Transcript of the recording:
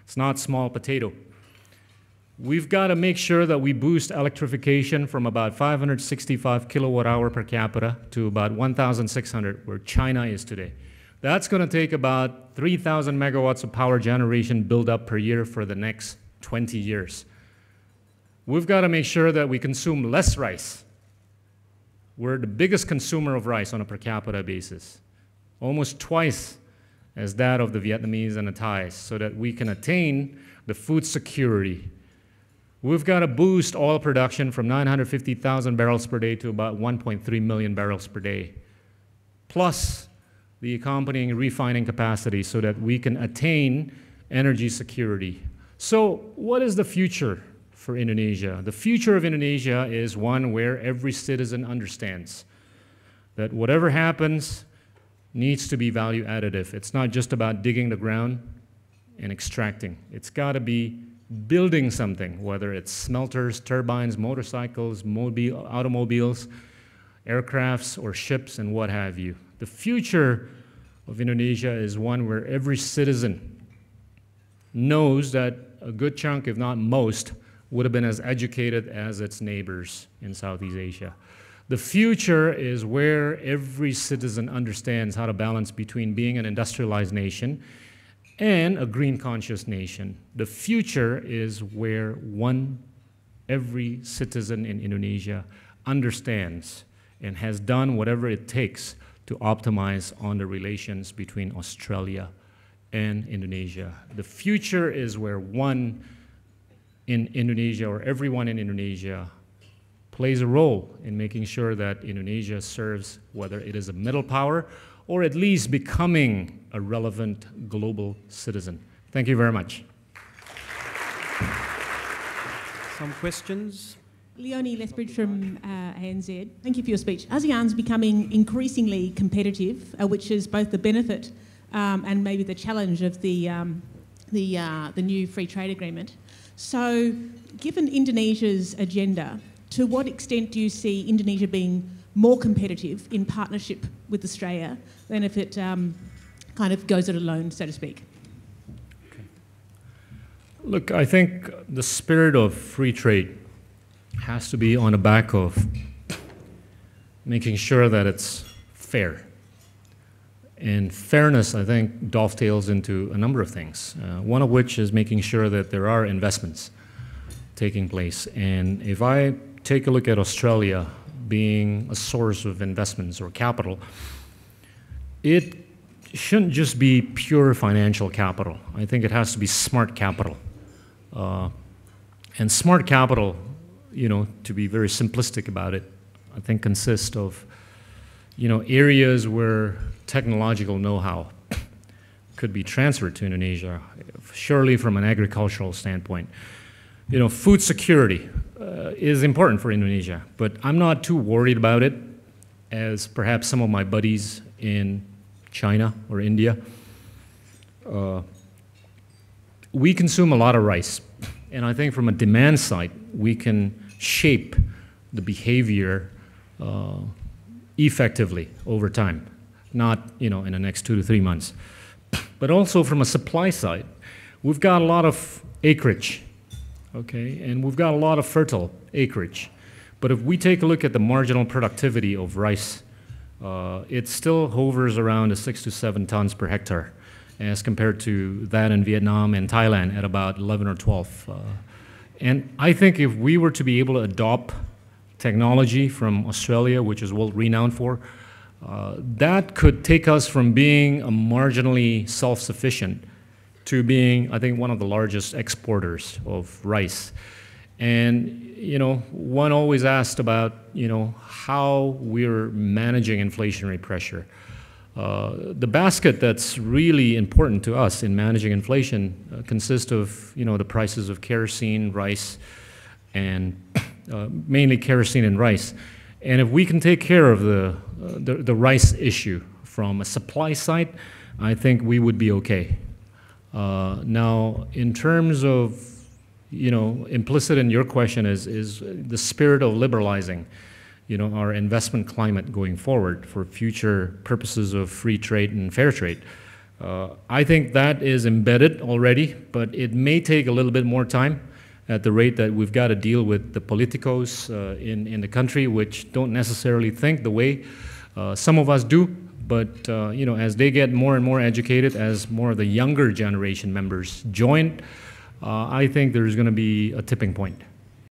It's not small potato. We've got to make sure that we boost electrification from about 565 kilowatt hour per capita to about 1,600, where China is today. That's going to take about 3,000 megawatts of power generation build up per year for the next 20 years. We've got to make sure that we consume less rice. We're the biggest consumer of rice on a per capita basis, almost twice as that of the Vietnamese and the Thais, so that we can attain the food security. We've got to boost oil production from 950,000 barrels per day to about 1.3 million barrels per day, plus the accompanying refining capacity so that we can attain energy security. So what is the future for Indonesia? The future of Indonesia is one where every citizen understands that whatever happens needs to be value additive. It's not just about digging the ground and extracting. It's got to be building something, whether it's smelters, turbines, motorcycles, automobiles, aircrafts, or ships, and what have you. The future of Indonesia is one where every citizen knows that a good chunk, if not most, would have been as educated as its neighbors in Southeast Asia. The future is where every citizen understands how to balance between being an industrialized nation and a green conscious nation. The future is where every citizen in Indonesia understands and has done whatever it takes to optimize on the relations between Australia and Indonesia. The future is where one in Indonesia, or everyone in Indonesia, plays a role in making sure that Indonesia serves, whether it is a middle power or at least becoming a relevant global citizen. Thank you very much. Some questions? Leonie Lethbridge from ANZ. Thank you for your speech. ASEAN's becoming increasingly competitive, which is both the benefit and maybe the challenge of the new free trade agreement. So, given Indonesia's agenda, to what extent do you see Indonesia being more competitive in partnership with Australia than if it kind of goes it alone, so to speak? Okay. Look, I think the spirit of free trade has to be on the back of making sure that it's fair. And fairness, I think, dovetails into a number of things, one of which is making sure that there are investments taking place. And if I take a look at Australia being a source of investments or capital, it shouldn't just be pure financial capital. I think it has to be smart capital. And smart capital, you know, to be very simplistic about it, I think consists of, you know, areas where technological know-how could be transferred to Indonesia, surely from an agricultural standpoint. You know, food security is important for Indonesia, but I'm not too worried about it as perhaps some of my buddies in China or India. We consume a lot of rice, and I think from a demand side, we can shape the behavior effectively over time, not, you know, in the next 2 to 3 months. But also from a supply side, we've got a lot of acreage, okay, and we've got a lot of fertile acreage. But if we take a look at the marginal productivity of rice, it still hovers around 6 to 7 tons per hectare, as compared to that in Vietnam and Thailand at about 11 or 12. And I think if we were to be able to adopt technology from Australia, which is world renowned for, that could take us from being a marginally self-sufficient to being, I think, one of the largest exporters of rice. And, you know, one always asked about, you know, how we're managing inflationary pressure. The basket that's really important to us in managing inflation consists of, you know, the prices of kerosene, rice, and mainly kerosene and rice. And if we can take care of the rice issue from a supply side, I think we would be okay. Now, in terms of, you know, implicit in your question is the spirit of liberalizing, you know, our investment climate going forward for future purposes of free trade and fair trade. I think that is embedded already, but it may take a little bit more time at the rate that we've got to deal with the politicos in the country, which don't necessarily think the way some of us do. But you know, as they get more and more educated, as more of the younger generation members join, I think there's going to be a tipping point.